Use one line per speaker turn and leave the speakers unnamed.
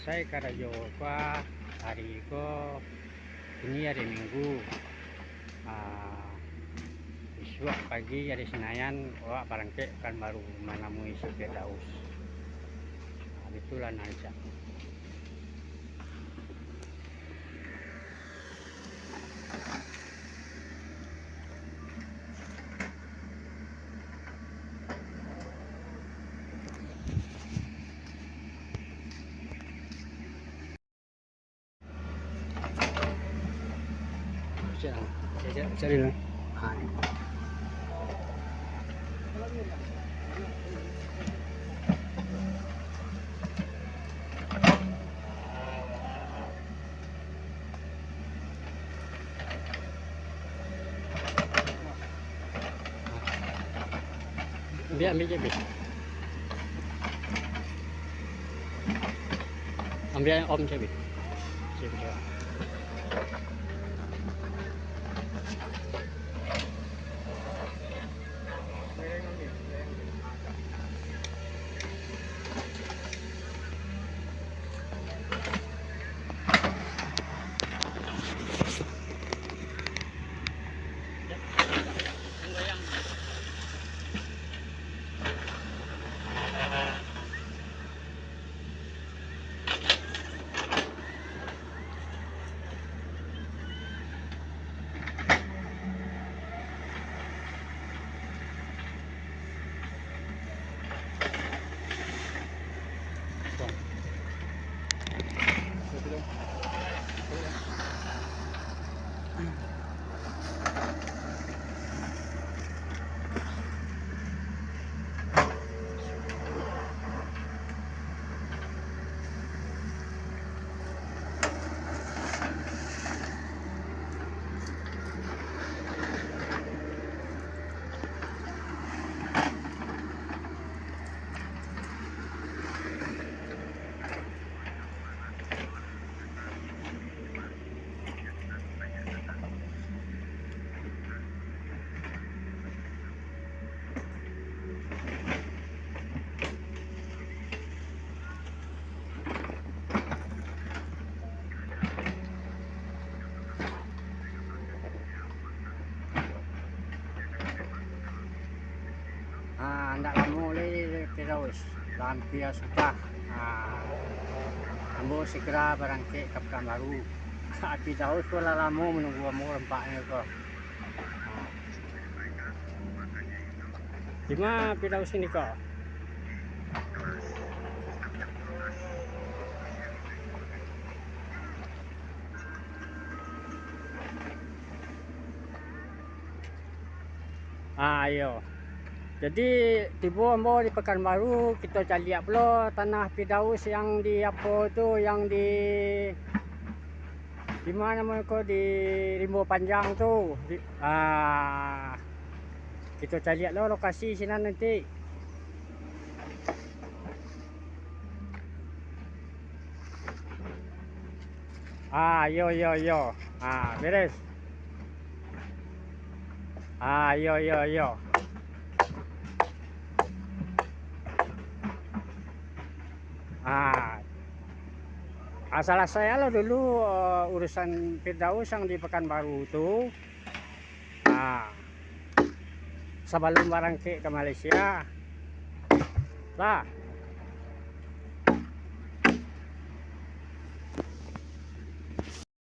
selesai ke radio gua hari ini hari Minggu. Besok pagi hari Senayan gua barangke kan baru menemui si Firdaus. Itulah aja. Cari lah. Ambil je, ambil om je, Ndak lama oleh Firdaus hampir sudah. Ambo segera berangkat ke Pekanbaru. Firdaus pula lama menunggu ambo rempaknya kok. Di mana Firdaus ini kok? Ayo. Jadi tiba ambo di Pekanbaru kita cari lihat pula tanah Firdaus yang di apa tu, yang di mana mereka di Rimau Panjang tu. Kita cari lihat lah lokasi sini nanti. Yo. Beres. Yo. Salah saya lo dulu urusan Firdaus yang di Pekanbaru itu. Sebelum barangke ke Malaysia lah.